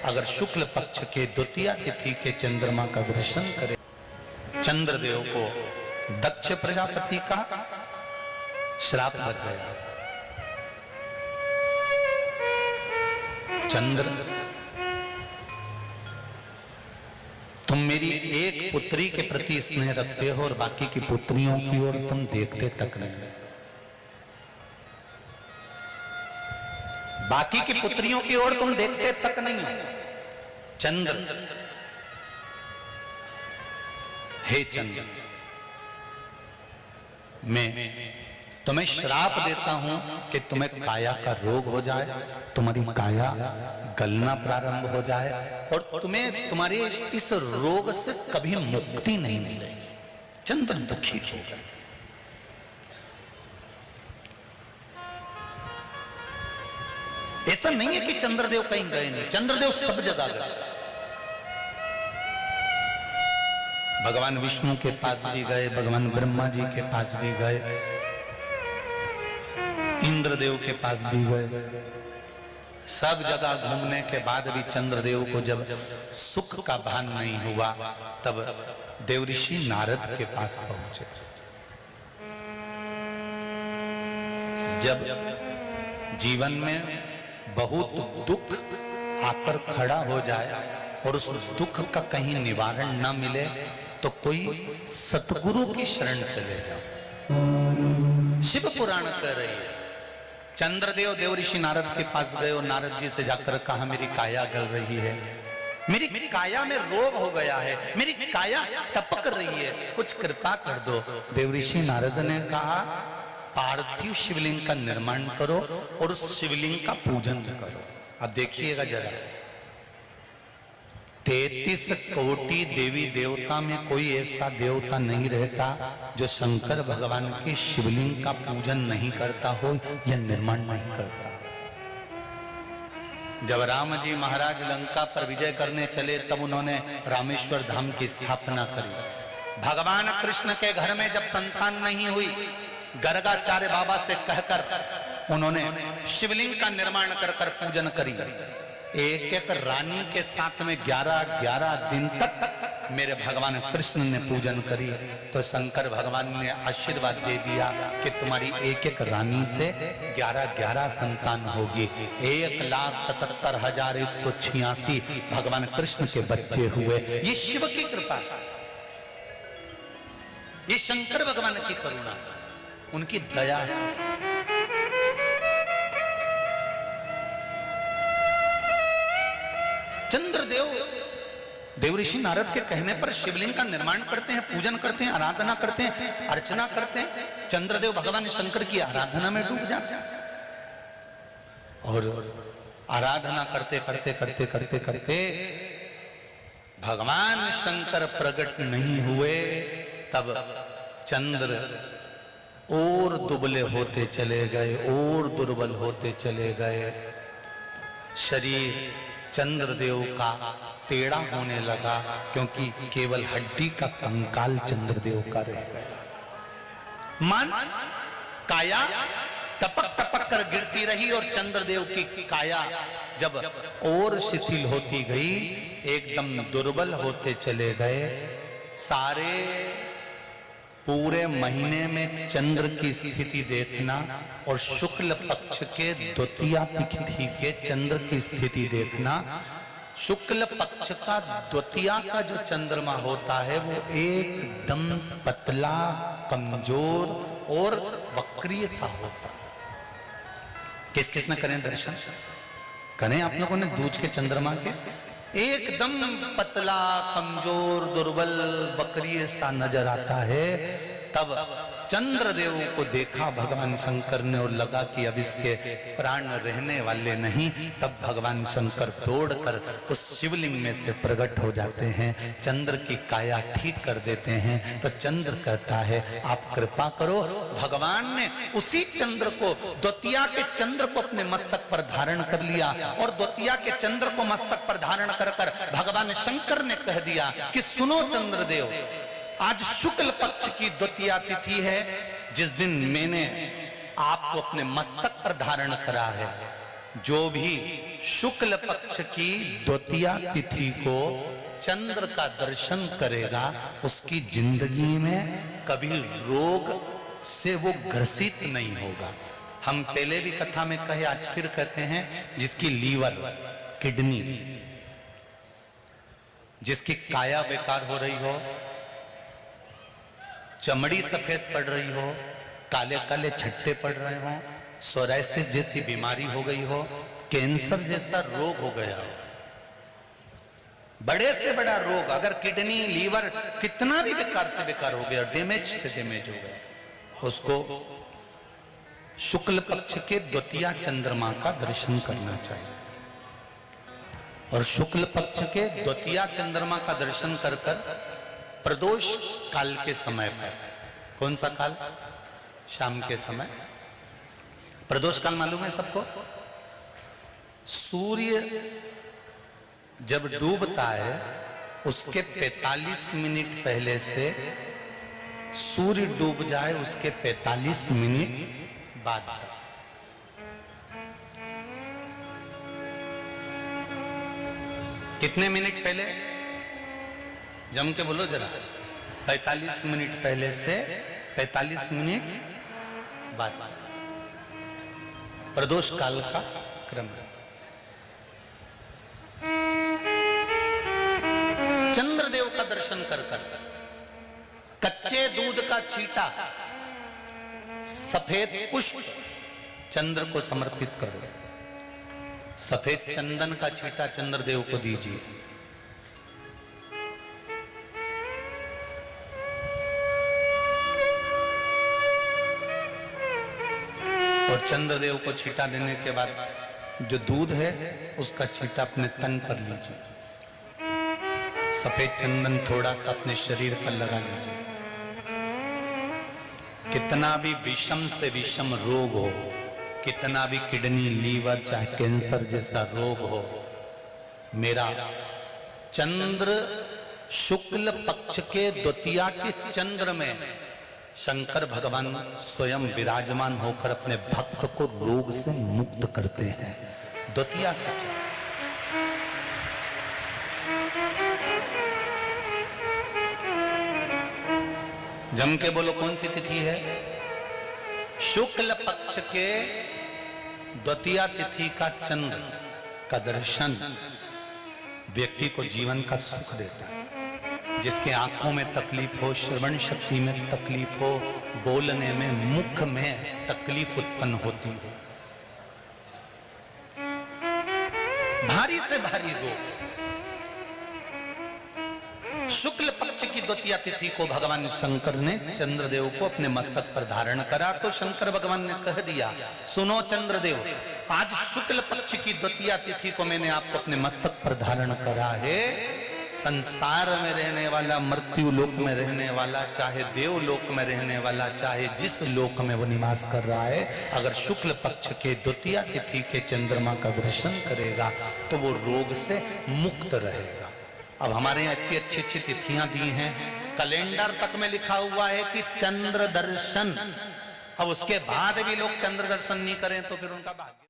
अगर शुक्ल पक्ष के द्वितीया तिथि के चंद्रमा का दर्शन करे, चंद्रदेव को दक्ष प्रजापति का श्राप लग गया। चंद्र, तुम मेरी एक पुत्री के प्रति स्नेह रखते हो और बाकी की पुत्रियों की ओर तुम देखते तक नहीं। बाकी की पुत्रियों की ओर तुम देखते तक नहीं। चंद्र, हे चंद्र, मैं तुम्हें श्राप देता हूं कि तुम्हें काया का रोग हो जाए, तुम्हारी काया गलना प्रारंभ हो जाए और तुम्हें तुम्हारे इस रोग से कभी मुक्ति नहीं मिलेगी। चंद्र दुखी हो गए। ऐसा नहीं है कि चंद्रदेव कहीं गए नहीं, चंद्रदेव सब जगह गए। भगवान विष्णु के पास भी गए, भगवान ब्रह्मा जी के पास भी गए, इंद्रदेव के पास भी गए। सब जगह घूमने के बाद भी चंद्रदेव को जब सुख का भान नहीं हुआ, तब देवऋषि नारद के पास पहुंचे। जब जीवन में बहुत दुख आकर खड़ा हो जाए और उस दुख का कहीं निवारण न मिले तो कोई सतगुरु की शरण चले जाओ। शिव पुराण कह रही है, चंद्रदेव देवऋषि नारद के पास गए और नारद जी से जाकर कहा, मेरी काया गल रही है, मेरी काया में रोग हो गया है, मेरी काया टपक रही है, कुछ कृपा कर दो। देवऋषि नारद ने कहा, पार्थिव शिवलिंग का निर्माण करो और उस शिवलिंग का पूजन करो। अब देखिएगा जरा, 33 कोटि देवी देवता में कोई ऐसा देवता नहीं रहता जो शंकर भगवान के शिवलिंग का पूजन नहीं करता हो या निर्माण नहीं करता। जब राम जी महाराज लंका पर विजय करने चले तब उन्होंने रामेश्वर धाम की स्थापना करी। भगवान कृष्ण के घर में जब संतान नहीं हुई, गर्गाचार्य बाबा से कहकर उन्होंने शिवलिंग का निर्माण कर कर पूजन करी। एक एक रानी के साथ में 11-11 दिन तक मेरे भगवान कृष्ण ने पूजन करी। तो शंकर भगवान ने आशीर्वाद दे दिया कि तुम्हारी एक एक रानी से 11-11 संतान होगी। 1,77,186 भगवान कृष्ण के बच्चे हुए। ये शिव की कृपा से, ये शंकर भगवान की करुणा से, उनकी दया से। चंद्रदेव देवऋषि नारद के कहने पर शिवलिंग का निर्माण करते हैं, पूजन करते हैं, आराधना करते हैं, अर्चना करते हैं। चंद्रदेव भगवान शंकर की आराधना में डूब जाते हैं और आराधना करते करते करते करते करते भगवान शंकर प्रकट नहीं हुए। तब चंद्र और दुबले होते चले गए, और दुर्बल होते चले गए। शरीर चंद्रदेव का टेढ़ा होने लगा क्योंकि केवल हड्डी का कंकाल चंद्रदेव का रह गया। मांस काया टपक टपक कर गिरती रही और चंद्रदेव की काया जब और शिथिल होती गई, एकदम दुर्बल होते चले गए। सारे पूरे महीने में चंद्र की स्थिति देखना और शुक्ल पक्ष के द्वितीया तिथि के चंद्र की स्थिति देखना। शुक्ल पक्ष का द्वितीया का जो चंद्रमा होता है वो एकदम पतला, कमजोर और वक्रीय सा होता है। किस किस ने करें दर्शन? करें आप लोगों ने दूज के चंद्रमा के? एकदम पतला, कमजोर, दुर्बल, वक्रीय सा नजर आता है। तब चंद्रदेव को देखा भगवान शंकर ने और लगा कि अब इसके प्राण रहने वाले नहीं। तब भगवान शंकर दौड़कर उस शिवलिंग में से प्रकट हो जाते हैं, चंद्र की काया ठीक कर देते हैं। तो चंद्र कहता है, आप कृपा करो। भगवान ने उसी चंद्र को, द्वितीया के चंद्र को अपने मस्तक पर धारण कर लिया और द्वितीया के चंद्र को मस्तक पर धारण कर कर भगवान शंकर ने कह दिया कि सुनो चंद्रदेव, आज शुक्ल पक्ष की द्वितीया तिथि है, जिस दिन मैंने आपको अपने मस्तक पर धारण करा है। जो भी शुक्ल पक्ष की द्वितीया तिथि को चंद्र का दर्शन करेगा उसकी जिंदगी में कभी रोग से वो ग्रसित नहीं होगा। हम पहले भी कथा में कहे, आज फिर कहते हैं, जिसकी लीवर, किडनी, जिसकी काया बेकार हो रही हो, चमड़ी सफेद पड़ रही हो, काले काले छट्टे पड़ रहे हो, सोराइसिस जैसी बीमारी हो गई हो, कैंसर जैसा रोग हो गया हो, बड़े से बड़ा रोग, अगर किडनी, लीवर कितना भी बेकार से बेकार हो गया, डैमेज से डैमेज हो गया, उसको शुक्ल पक्ष के द्वितीया चंद्रमा का दर्शन करना चाहिए। और शुक्ल पक्ष के द्वितीया चंद्रमा का दर्शन कर कर प्रदोष काल के समय पर, कौन सा काल? शाम के समय। प्रदोष काल मालूम है सबको? सूर्य जब डूबता है उसके 45 मिनट पहले से सूर्य डूब जाए उसके 45 मिनट बाद तक। कितने मिनट पहले? जम के बोलो जरा। 45 मिनट पहले से 45 मिनट बाद प्रदोष काल का क्रम है। चंद्रदेव का दर्शन कर कर कच्चे दूध का छींटा, सफेद पुष्प चंद्र को समर्पित करो। सफेद चंदन का छींटा चंद्रदेव को दीजिए। और चंद्रदेव को छींटा देने के बाद जो दूध है उसका छींटा अपने तन पर लीजिए। सफेद चंदन थोड़ा सा अपने शरीर पर लगा लीजिए। कितना भी विषम से विषम रोग हो, कितना भी किडनी, लीवर, चाहे कैंसर जैसा रोग हो, मेरा चंद्र शुक्ल पक्ष के द्वितीया के चंद्र में शंकर भगवान स्वयं विराजमान होकर अपने भक्त को रोग से मुक्त करते हैं। द्वितीया का चंद्र। जम के बोलो कौन सी तिथि है? शुक्ल पक्ष के द्वितीया तिथि का चंद्र का दर्शन व्यक्ति को जीवन का सुख देता है। जिसके आंखों में तकलीफ हो, श्रवण शक्ति में तकलीफ हो, बोलने में, मुख में तकलीफ उत्पन्न होती हो, भारी से भारी रोग, शुक्ल पक्ष की द्वितीया तिथि को भगवान शंकर ने चंद्रदेव को अपने मस्तक पर धारण करा। तो शंकर भगवान ने कह दिया, सुनो चंद्रदेव, आज शुक्ल पक्ष की द्वितीया तिथि को मैंने आपको अपने मस्तक पर धारण करा है। संसार में रहने वाला, मृत्यु लोक में रहने वाला, चाहे देव लोक में रहने वाला, चाहे जिस लोक में वो निवास कर रहा है, अगर शुक्ल पक्ष के द्वितीया तिथि के चंद्रमा का दर्शन करेगा तो वो रोग से मुक्त रहेगा। अब हमारे यहाँ इतनी अच्छी अच्छी तिथियां दी हैं, कैलेंडर तक में लिखा हुआ है कि चंद्र दर्शन। अब उसके बाद भी लोग चंद्र दर्शन नहीं करें तो फिर उनका भाग्य